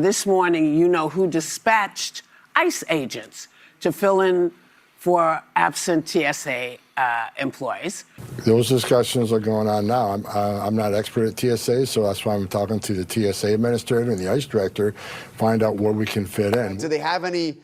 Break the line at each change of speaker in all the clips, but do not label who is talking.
this morning, you know who dispatched ICE agents to fill in for absent TSA employees.
Those discussions are going on now. I'm not expert at TSA, so that's why I'm talking to the TSA administrator and the ICE director, find out where we can fit in.
Do they have any,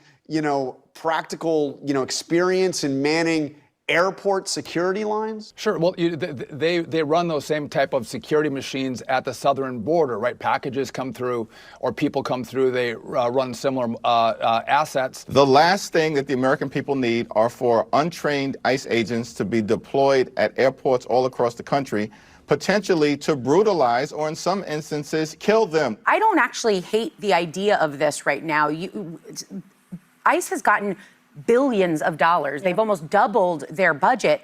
practical, experience in manning airport security lines?
Sure. Well, they run those same type of security machines at the southern border, right? Packages come through or people come through. They run similar assets.
The last thing that the American people need are for untrained ICE agents to be deployed at airports all across the country, potentially to brutalize or in some instances kill them.
I don't actually hate the idea of this right now. ICE has gotten billions of dollars. They've almost doubled their budget.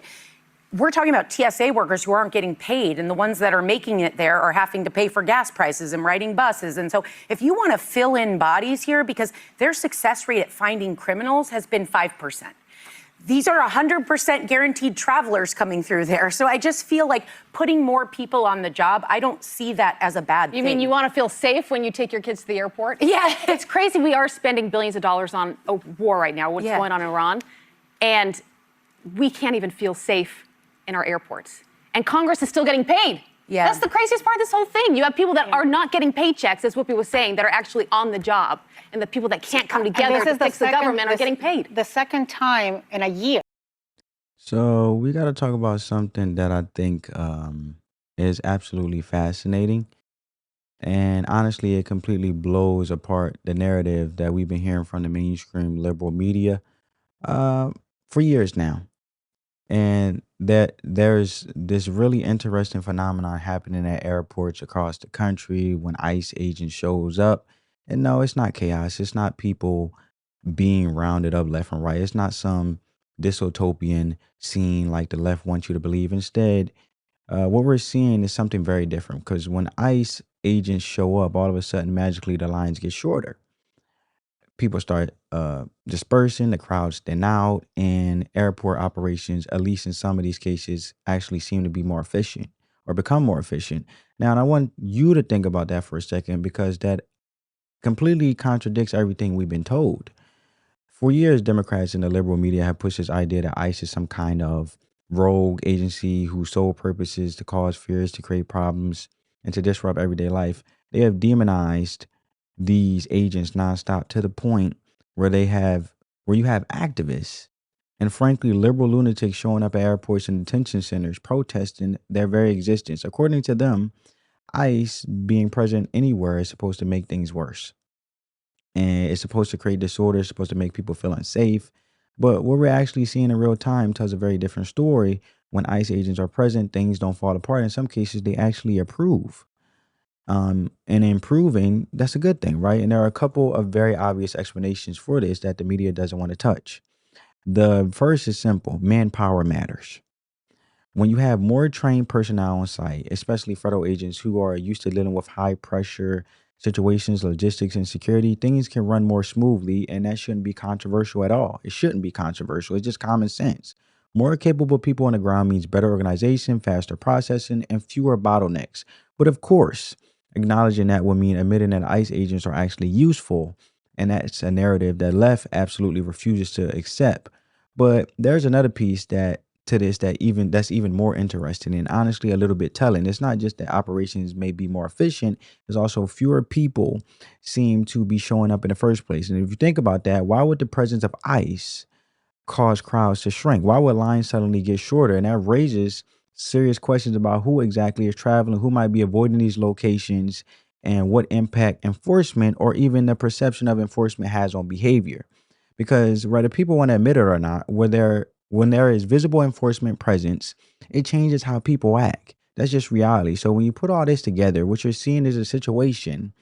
We're talking about TSA workers who aren't getting paid, and the ones that are making it there are having to pay for gas prices and riding buses. And so if you want to fill in bodies here, because their success rate at finding criminals has been 5%. These are 100% guaranteed travelers coming through there. So I just feel like putting more people on the job, I don't see that as a bad thing.
You mean you want to feel safe when you take your kids to the airport?
Yeah.
It's crazy. We are spending billions of dollars on a war right now, what's going on in Iran. And we can't even feel safe in our airports. And Congress is still getting paid.
Yeah.
That's the craziest part of this whole thing. You have people that are not getting paychecks, as Whoopi was saying, that are actually on the job. And the people that can't come together to fix the government are getting paid.
The second time in a year.
So we got to talk about something that I think is absolutely fascinating. And honestly, it completely blows apart the narrative that we've been hearing from the mainstream liberal media for years now. And that there's this really interesting phenomenon happening at airports across the country when ICE agent shows up. And no, it's not chaos. It's not people being rounded up left and right. It's not some dystopian scene like the left wants you to believe. Instead, what we're seeing is something very different, because when ICE agents show up, all of a sudden, magically, the lines get shorter. People start dispersing, the crowds thin out, and airport operations, at least in some of these cases, actually seem to be more efficient or become more efficient. Now, and I want you to think about that for a second, because that completely contradicts everything we've been told. For years, Democrats and the liberal media have pushed this idea that ICE is some kind of rogue agency whose sole purpose is to cause fears, to create problems, and to disrupt everyday life. They have demonized these agents nonstop to the point where you have activists and frankly liberal lunatics showing up at airports and detention centers protesting their very existence. According to them, ICE being present anywhere is supposed to make things worse. And it's supposed to create disorder, it's supposed to make people feel unsafe. But what we're actually seeing in real time tells a very different story. When ICE agents are present, things don't fall apart. In some cases, they actually improve. And improving, that's a good thing, right? And there are a couple of very obvious explanations for this that the media doesn't want to touch. The first is simple: manpower matters. When you have more trained personnel on site, especially federal agents who are used to dealing with high pressure situations, logistics, and security, things can run more smoothly, and that shouldn't be controversial at all. It shouldn't be controversial. It's just common sense. More capable people on the ground means better organization, faster processing, and fewer bottlenecks. But of course, acknowledging that would mean admitting that ICE agents are actually useful, and that's a narrative that left absolutely refuses to accept. But there's another piece that's even more interesting and honestly a little bit telling. It's not just that operations may be more efficient, there's also fewer people seem to be showing up in the first place. And if you think about that, why would the presence of ICE cause crowds to shrink? Why would lines suddenly get shorter? And that raises serious questions about who exactly is traveling, who might be avoiding these locations, and what impact enforcement or even the perception of enforcement has on behavior. Because whether people want to admit it or not, when there is visible enforcement presence, it changes how people act. That's just reality. So when you put all this together, what you're seeing is a situation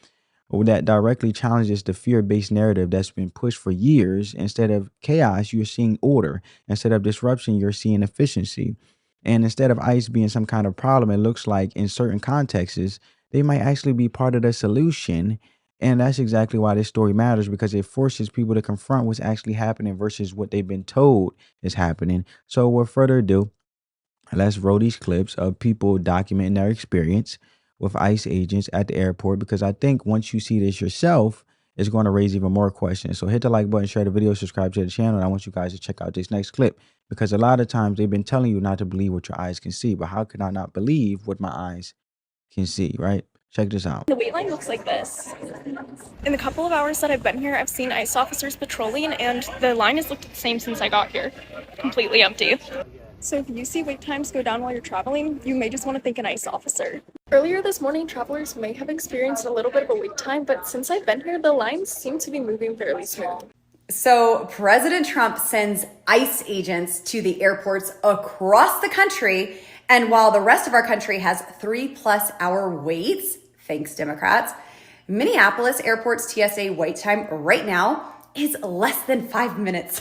that directly challenges the fear-based narrative that's been pushed for years. Instead of chaos, you're seeing order. Instead of disruption, you're seeing efficiency. And instead of ICE being some kind of problem, it looks like in certain contexts, they might actually be part of the solution. And that's exactly why this story matters, because it forces people to confront what's actually happening versus what they've been told is happening. So without further ado, let's roll these clips of people documenting their experience with ICE agents at the airport, because I think once you see this yourself, it's going to raise even more questions. So hit the like button, share the video, subscribe to the channel. And I want you guys to check out this next clip, because a lot of times they've been telling you not to believe what your eyes can see. But how can I not believe what my eyes can see, right? Check this out.
The wait line looks like this. In the couple of hours that I've been here, I've seen ICE officers patrolling, and the line has looked the same since I got here. Completely empty. So if you see wait times go down while you're traveling, you may just want to thank an ICE officer. Earlier this morning, travelers may have experienced a little bit of a wait time, but since I've been here, the lines seem to be moving fairly smooth.
So President Trump sends ICE agents to the airports across the country. And while the rest of our country has 3+ hour waits, thanks Democrats, Minneapolis Airport's TSA wait time right now is less than 5 minutes.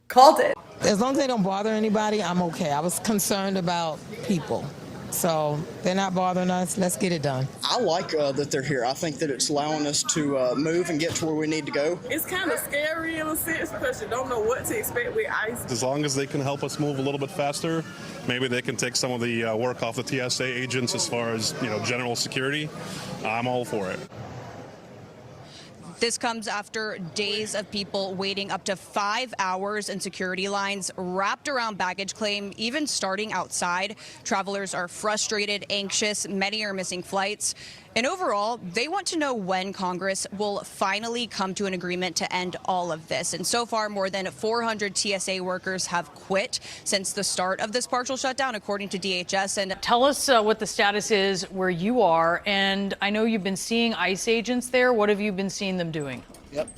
Called it.
As long as they don't bother anybody, I'm okay. I was concerned about people. So they're not bothering us. Let's get it done.
I like that they're here. I think that it's allowing us to move and get to where we need to go.
It's kind of scary in a sense because you don't know what to expect with ICE.
As long as they can help us move a little bit faster, maybe they can take some of the work off the TSA agents as far as, general security. I'm all for it.
This comes after days of people waiting up to 5 hours in security lines wrapped around baggage claim, even starting outside. Travelers are frustrated, anxious, many are missing flights. And overall, they want to know when Congress will finally come to an agreement to end all of this. And so far, more than 400 TSA workers have quit since the start of this partial shutdown, according to DHS. And
tell us what the status is where you are. And I know you've been seeing ICE agents there. What have you been seeing them doing?
Yep.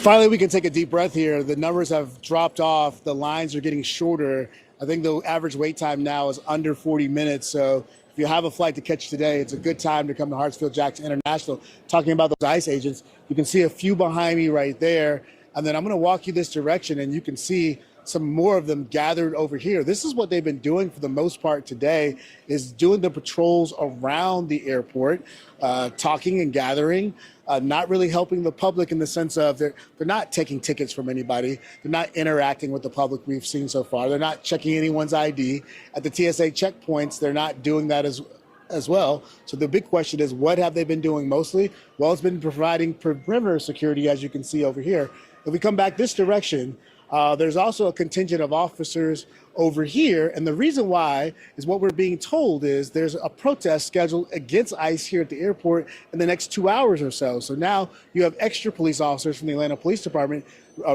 Finally, we can take a deep breath here. The numbers have dropped off. The lines are getting shorter. I think the average wait time now is under 40 minutes. So if you have a flight to catch today, it's a good time to come to Hartsfield-Jackson International. Talking about those ICE agents, you can see a few behind me right there. And then I'm going to walk you this direction, and you can see some more of them gathered over here. This is what they've been doing for the most part today, is doing the patrols around the airport, talking and gathering, not really helping the public in the sense of they're not taking tickets from anybody. They're not interacting with the public we've seen so far. They're not checking anyone's ID. At the TSA checkpoints, they're not doing that as well. So the big question is, what have they been doing mostly? Well, it's been providing perimeter security, as you can see over here. If we come back this direction, there's also a contingent of officers over here. And the reason why is what we're being told is there's a protest scheduled against ICE here at the airport in the next 2 hours or so. So now you have extra police officers from the Atlanta Police Department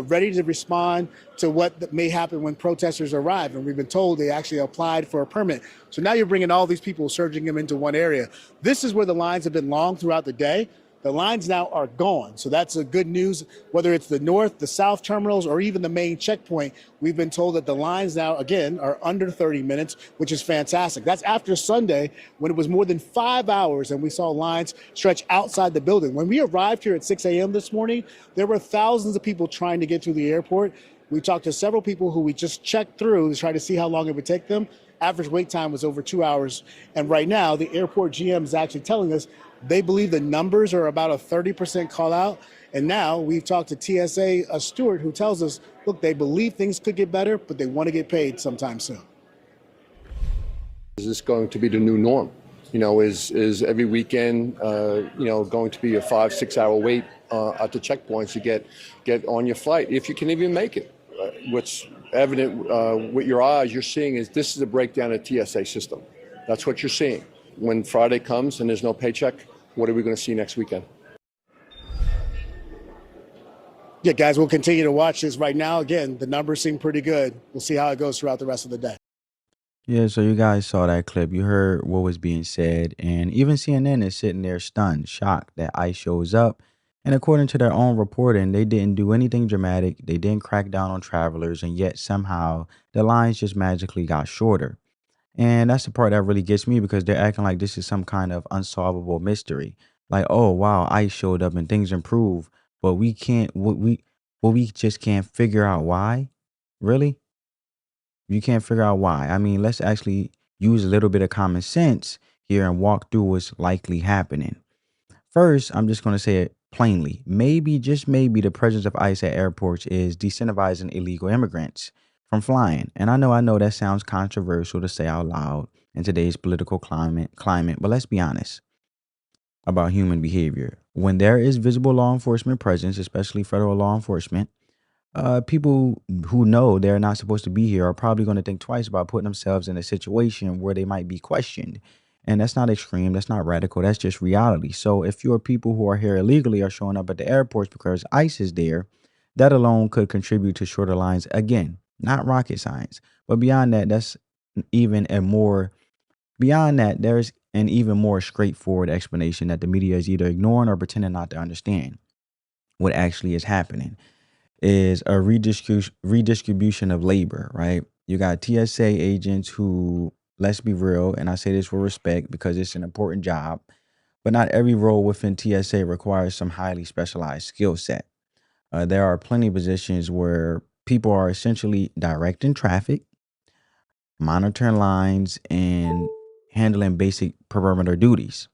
ready to respond to what may happen when protesters arrive. And we've been told they actually applied for a permit. So now you're bringing all these people, surging them into one area. This is where the lines have been long throughout the day. The lines now are gone. So that's a good news, whether it's the north, the south terminals, or even the main checkpoint. We've been told that the lines now, again, are under 30 minutes, which is fantastic. That's after Sunday, when it was more than 5 hours and we saw lines stretch outside the building. When we arrived here at 6 a.m. this morning, there were thousands of people trying to get through the airport. We talked to several people who we just checked through to try to see how long it would take them. Average wait time was over 2 hours. And right now, the airport GM is actually telling us they believe the numbers are about a 30% call out. And now we've talked to TSA Stewart, who tells us, look, they believe things could get better, but they want to get paid sometime soon.
Is this going to be the new norm? Is every weekend, going to be a 5-6 hour wait at the checkpoints to get on your flight, if you can even make it? What's evident with your eyes, you're seeing is this is a breakdown of the TSA system. That's what you're seeing. When Friday comes and there's no paycheck, what are we going to see next weekend?
Yeah, guys, we'll continue to watch this. Right now, again, the numbers seem pretty good. We'll see how it goes throughout the rest of the day.
Yeah, so you guys saw that clip. You heard what was being said. And even CNN is sitting there stunned, shocked that ICE shows up. And according to their own reporting, they didn't do anything dramatic. They didn't crack down on travelers. And yet somehow the lines just magically got shorter. And that's the part that really gets me, because they're acting like this is some kind of unsolvable mystery. Like, oh, wow, ICE showed up and things improved. But we just can't figure out why. Really? You can't figure out why. I mean, let's actually use a little bit of common sense here and walk through what's likely happening. First, I'm just going to say it plainly. Maybe, just maybe, the presence of ICE at airports is decentivizing illegal immigrants from flying. And I know that sounds controversial to say out loud. in today's political climate. But let's be honest about human behavior. When there is visible law enforcement presence, especially federal law enforcement, people who know they're not supposed to be here are probably going to think twice about putting themselves in a situation where they might be questioned. And that's not extreme. That's not radical. That's just reality. So if your people who are here illegally are showing up at the airports because ICE is there, that alone could contribute to shorter lines. Again, not rocket science. But beyond that, there's an even more straightforward explanation that the media is either ignoring or pretending not to understand. What actually is happening is a redistribution of labor, right? You got TSA agents who, let's be real, and I say this with respect because it's an important job, but not every role within TSA requires some highly specialized skill set. There are plenty of positions where people are essentially directing traffic, monitoring lines, and handling basic perimeter duties.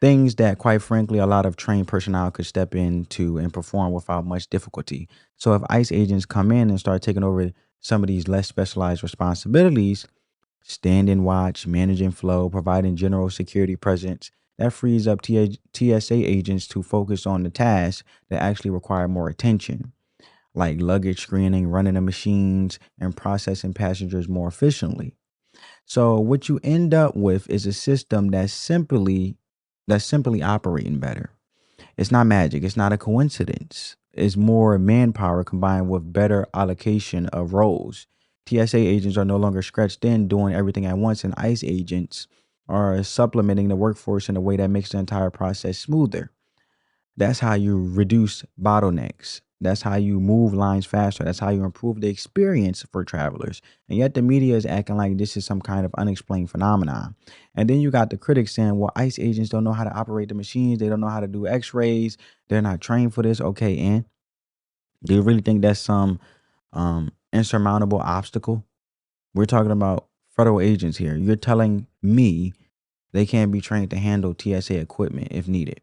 Things that, quite frankly, a lot of trained personnel could step into and perform without much difficulty. So if ICE agents come in and start taking over some of these less specialized responsibilities, standing watch, managing flow, providing general security presence, that frees up TSA agents to focus on the tasks that actually require more attention, like luggage screening, running the machines, and processing passengers more efficiently. So what you end up with is a system that's simply operating better. It's not magic. It's not a coincidence. It's more manpower combined with better allocation of roles. TSA agents are no longer stretched thin doing everything at once, and ICE agents are supplementing the workforce in a way that makes the entire process smoother. That's how you reduce bottlenecks. That's how you move lines faster. That's how you improve the experience for travelers. And yet the media is acting like this is some kind of unexplained phenomenon. And then you got the critics saying, well, ICE agents don't know how to operate the machines. They don't know how to do x-rays. They're not trained for this. Okay, and do you really think that's some insurmountable obstacle? We're talking about federal agents here. You're telling me they can't be trained to handle TSA equipment if needed.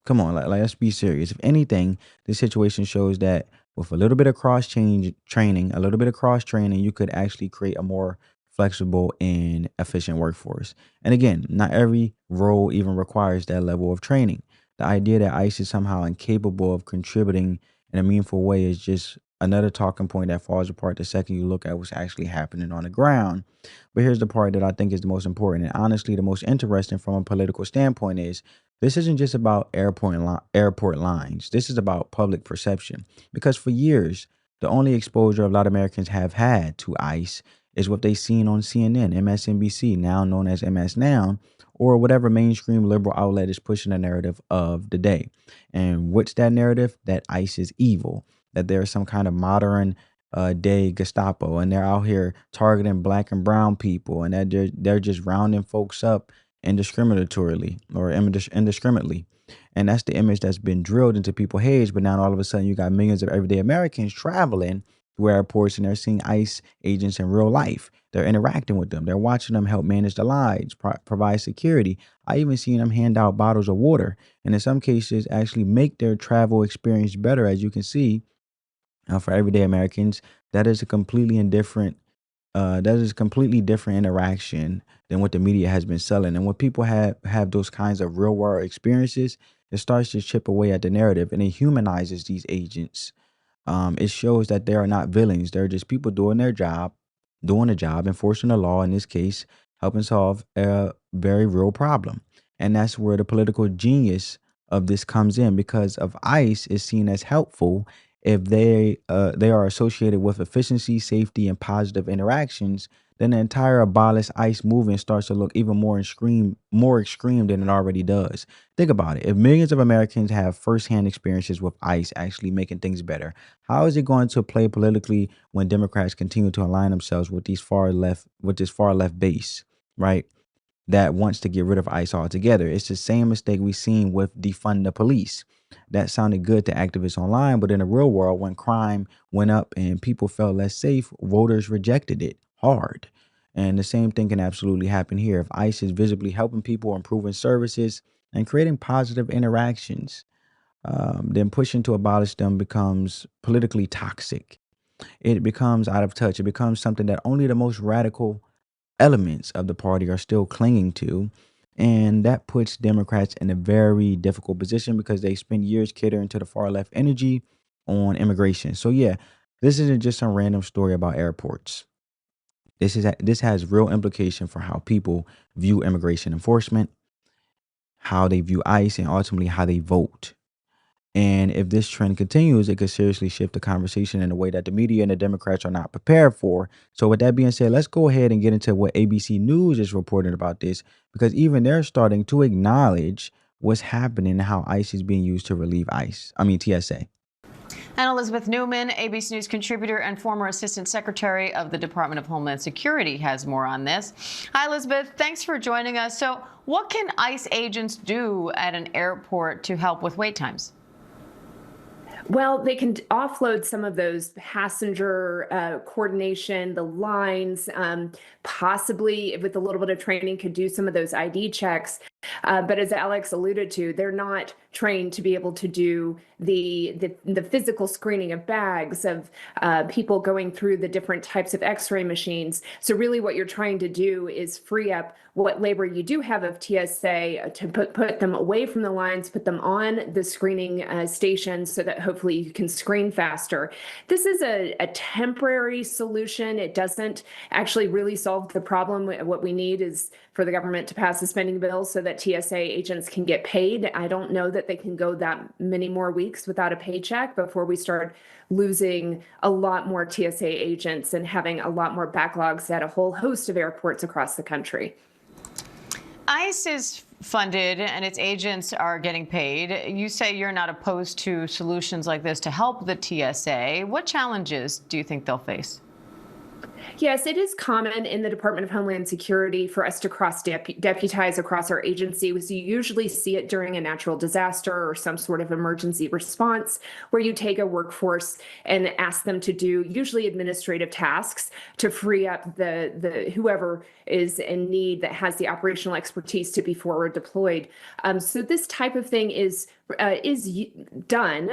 Come on, let's be serious. If anything, this situation shows that with a little bit of training, a little bit of cross training, you could actually create a more flexible and efficient workforce. And again, not every role even requires that level of training. The idea that ICE is somehow incapable of contributing in a meaningful way is just another talking point that falls apart the second you look at what's actually happening on the ground. But here's the part that I think is the most important and honestly the most interesting from a political standpoint is this isn't just about airport lines. This is about public perception. Because for years, the only exposure a lot of Americans have had to ICE is what they've seen on CNN, MSNBC, now known as MS Now, or whatever mainstream liberal outlet is pushing the narrative of the day. And what's that narrative? That ICE is evil, that there's some kind of modern day Gestapo, and they're out here targeting black and brown people, and that they're just rounding folks up indiscriminatorily or indiscriminately. And that's the image that's been drilled into people's heads. But now all of a sudden you got millions of everyday Americans traveling through airports and they're seeing ICE agents in real life. They're interacting with them. They're watching them help manage the lines, provide security. I even seen them hand out bottles of water. And in some cases actually make their travel experience better. As you can see, for everyday Americans, that is a completely different interaction than what the media has been selling. And when people have those kinds of real world experiences, it starts to chip away at the narrative and it humanizes these agents. It shows that they are not villains. They're just people doing their job, enforcing the law, in this case, helping solve a very real problem. And that's where the political genius of this comes in, because of ICE is seen as helpful if they are associated with efficiency, safety, and positive interactions. Then the entire abolish ICE movement starts to look even more extreme than it already does. Think about it. If millions of Americans have firsthand experiences with ICE actually making things better, how is it going to play politically when Democrats continue to align themselves with this far left base, right? That wants to get rid of ICE altogether. It's the same mistake we've seen with defund the police. That sounded good to activists online, but in the real world, when crime went up and people felt less safe, voters rejected it hard. And the same thing can absolutely happen here. If ICE is visibly helping people, improving services, and creating positive interactions, then pushing to abolish them becomes politically toxic. It becomes out of touch. It becomes something that only the most radical elements of the party are still clinging to. And that puts Democrats in a very difficult position because they spend years catering to the far left energy on immigration. So yeah, this isn't just some random story about airports. This has real implication for how people view immigration enforcement, how they view ICE, and ultimately how they vote. And if this trend continues, it could seriously shift the conversation in a way that the media and the Democrats are not prepared for. So, with that being said, let's go ahead and get into what ABC News is reporting about this, because even they're starting to acknowledge what's happening and how ICE is being used to relieve TSA.
And Elizabeth Newman, ABC News contributor and former Assistant Secretary of the Department of Homeland Security, has more on this. Hi, Elizabeth. Thanks for joining us. So, what can ICE agents do at an airport to help with wait times?
Well, they can offload some of those passenger coordination, the lines, possibly with a little bit of training could do some of those ID checks. But as Alex alluded to, they're not trained to be able to do the physical screening of bags, of people going through the different types of X-ray machines. So really what you're trying to do is free up what labor you do have of TSA to put them away from the lines, put them on the screening stations so that hopefully you can screen faster. This is a temporary solution. It doesn't actually really solve the problem. What we need is for the government to pass a spending bill so that TSA agents can get paid. I don't know that they can go that many more weeks without a paycheck before we start losing a lot more TSA agents and having a lot more backlogs at a whole host of airports across the country.
ICE is funded and its agents are getting paid. You say you're not opposed to solutions like this to help the TSA. What challenges do you think they'll face?
Yes, it is common in the Department of Homeland Security for us to deputize across our agency. So you usually see it during a natural disaster or some sort of emergency response where you take a workforce and ask them to do usually administrative tasks to free up the whoever is in need that has the operational expertise to be forward deployed. So this type of thing is done.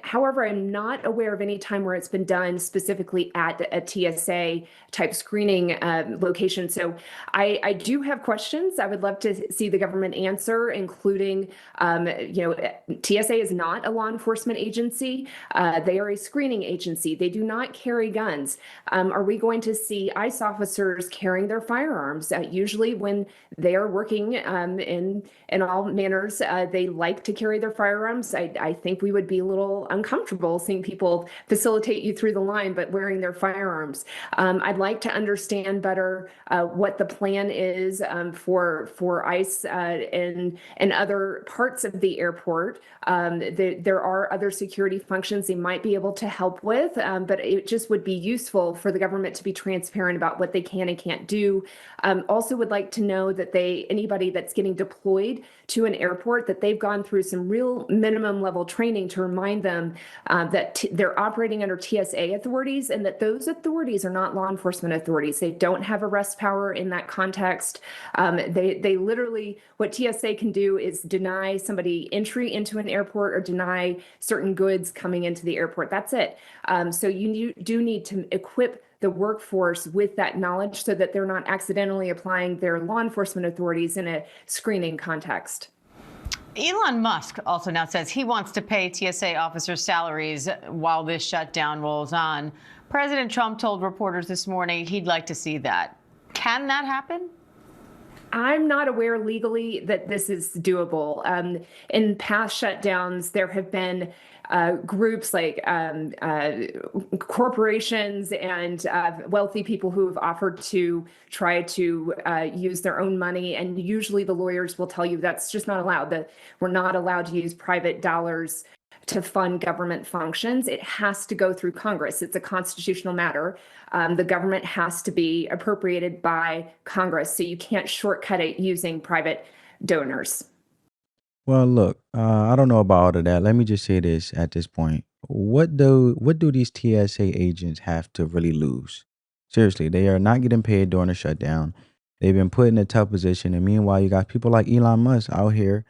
However, I'm not aware of any time where it's been done specifically at a TSA type screening location. So I do have questions I would love to see the government answer, including, TSA is not a law enforcement agency. They are a screening agency. They do not carry guns. Are we going to see ICE officers carrying their firearms? Usually when they are working in all manners, they like to carry their firearms. I think we would be a little uncomfortable seeing people facilitate you through the line, but wearing their firearms. I'd like to understand better what the plan is for ICE and other parts of the airport. There are other security functions they might be able to help with, but it just would be useful for the government to be transparent about what they can and can't do. Also would like to know that anybody that's getting deployed to an airport, that they've gone through some real minimum level training to remind them that they're operating under TSA authorities and that those authorities are not law enforcement authorities. They don't have arrest power in that context. They literally, what TSA can do is deny somebody entry into an airport or deny certain goods coming into the airport. That's it. So you do need to equip the workforce with that knowledge so that they're not accidentally applying their law enforcement authorities in a screening context.
Elon Musk also now says he wants to pay TSA officers' salaries while this shutdown rolls on. President Trump told reporters this morning he'd like to see that. Can that happen?
I'm not aware legally that this is doable. In past shutdowns, there have been groups like corporations and wealthy people who have offered to try to use their own money. And usually the lawyers will tell you that's just not allowed, that we're not allowed to use private dollars to fund government functions. It has to go through Congress. It's a constitutional matter. The government has to be appropriated by Congress, so you can't shortcut it using private donors.
Well, look, I don't know about all of that. Let me just say this at this point. What do these TSA agents have to really lose? Seriously, they are not getting paid during the shutdown. They've been put in a tough position, and meanwhile, you got people like Elon Musk out here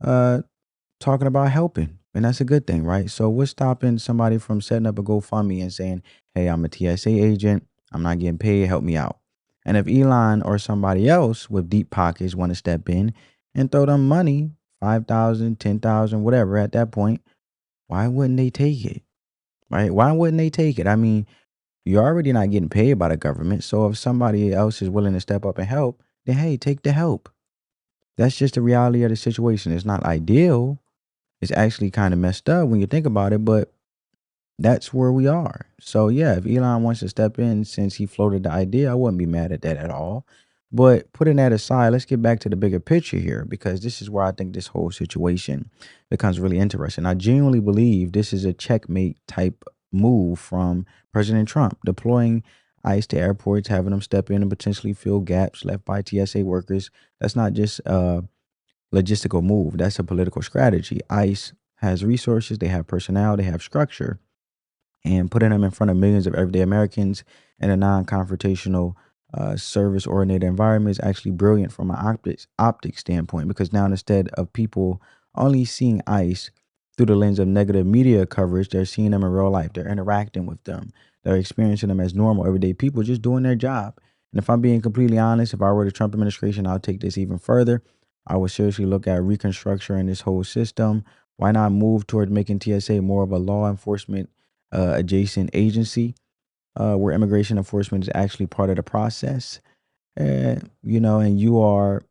talking about helping, and that's a good thing, right? So what's stopping somebody from setting up a GoFundMe and saying, "Hey, I'm a TSA agent. I'm not getting paid. Help me out." And if Elon or somebody else with deep pockets want to step in and throw them money, 5,000, 10,000, whatever, at that point, why wouldn't they take it? Right? Why wouldn't they take it? I mean, you're already not getting paid by the government. So if somebody else is willing to step up and help, then hey, take the help. That's just the reality of the situation. It's not ideal. It's actually kind of messed up when you think about it, but that's where we are. So yeah, if Elon wants to step in since he floated the idea, I wouldn't be mad at that at all. But putting that aside, let's get back to the bigger picture here because this is where I think this whole situation becomes really interesting. I genuinely believe this is a checkmate type move from President Trump, deploying ICE to airports, having them step in and potentially fill gaps left by TSA workers. That's not just a logistical move, that's a political strategy. ICE has resources, they have personnel, they have structure, and putting them in front of millions of everyday Americans in a non-confrontational, service-oriented environment is actually brilliant from an optics standpoint because now instead of people only seeing ICE through the lens of negative media coverage, they're seeing them in real life. They're interacting with them. They're experiencing them as normal, everyday people just doing their job. And if I'm being completely honest, if I were the Trump administration, I'll take this even further. I would seriously look at reconstructing this whole system. Why not move toward making TSA more of a law enforcement adjacent agency where immigration enforcement is actually part of the process. And you're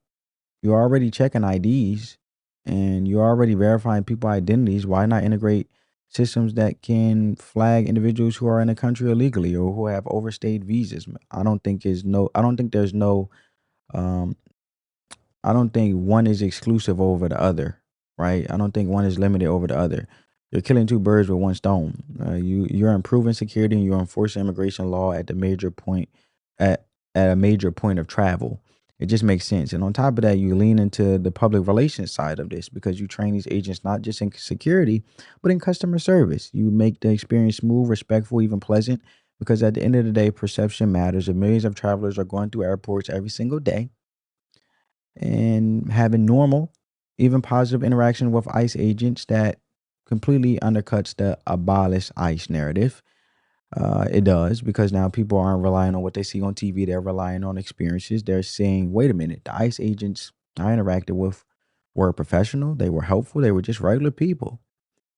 already checking IDs and you're already verifying people identities. Why not integrate systems that can flag individuals who are in the country illegally or who have overstayed visas? I don't think there's no um, I don't think one is exclusive over the other, right? I don't think one is limited over the other. You're killing two birds with one stone. You're improving security and you're enforcing immigration law at the major point at a major point of travel. It just makes sense. And on top of that, you lean into the public relations side of this because you train these agents not just in security, but in customer service. You make the experience smooth, respectful, even pleasant. Because at the end of the day, perception matters. If millions of travelers are going through airports every single day and having normal, even positive interaction with ICE agents, that completely undercuts the abolish ICE narrative. It does because now people aren't relying on what they see on TV. They're relying on experiences. They're saying, wait a minute, the ICE agents I interacted with were professional. They were helpful. They were just regular people.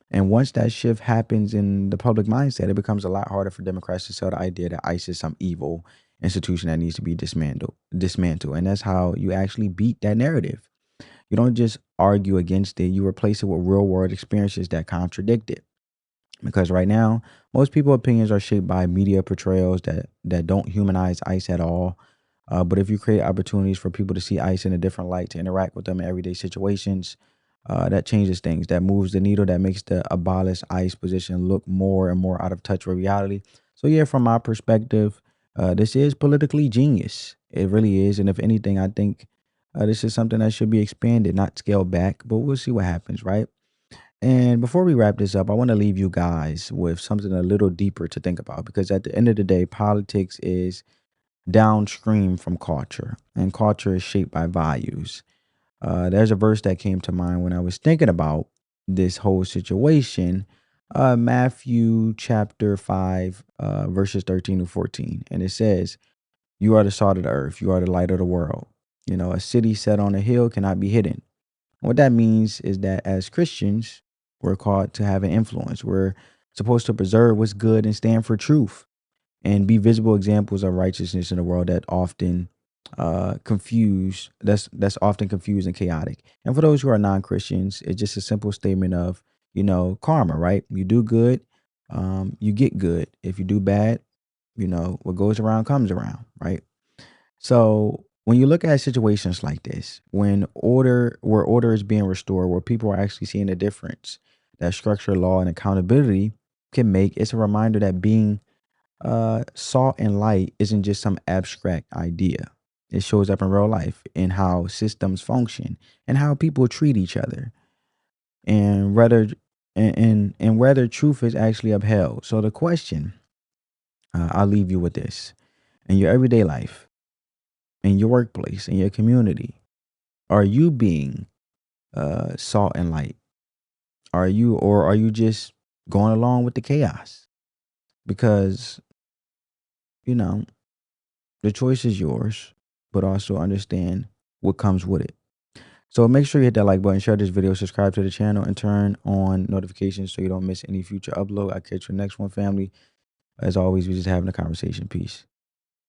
And once that shift happens in the public mindset, it becomes a lot harder for Democrats to sell the idea that ICE is some evil institution that needs to be dismantled. And that's how you actually beat that narrative. You don't just argue against it, you replace it with real world experiences that contradict it. Because right now, most people's opinions are shaped by media portrayals that don't humanize ICE at all. But if you create opportunities for people to see ICE in a different light, to interact with them in everyday situations, that changes things. That moves the needle. That makes the abolish ICE position look more and more out of touch with reality. So yeah, from my perspective, this is politically genius. It really is. And if anything, I think this is something that should be expanded, not scaled back. But we'll see what happens, right? And before we wrap this up, I want to leave you guys with something a little deeper to think about because at the end of the day, politics is downstream from culture, and culture is shaped by values. There's a verse that came to mind when I was thinking about this whole situation. Matthew chapter 5, verses 13 to 14. And it says, you are the salt of the earth. You are the light of the world. A city set on a hill cannot be hidden. What that means is that as Christians, we're called to have an influence. We're supposed to preserve what's good and stand for truth and be visible examples of righteousness in a world that often that's often confused and chaotic. And for those who are non-Christians, it's just a simple statement of, karma, right? You do good, you get good. If you do bad, what goes around comes around, right? So when you look at situations like this, where order is being restored, where people are actually seeing the difference that structure, law, and accountability can make, it's a reminder that being salt and light isn't just some abstract idea. It shows up in real life in how systems function and how people treat each other, and whether truth is actually upheld. So the question, I'll leave you with this: in your everyday life, in your workplace, in your community, are you being salt and light? Are you just going along with the chaos? Because you know the choice is yours, but also understand what comes with it. So make sure you hit that like button, share this video, subscribe to the channel, and turn on notifications so you don't miss any future upload. I'll catch you next one, family. As always, we're just having a conversation. Peace.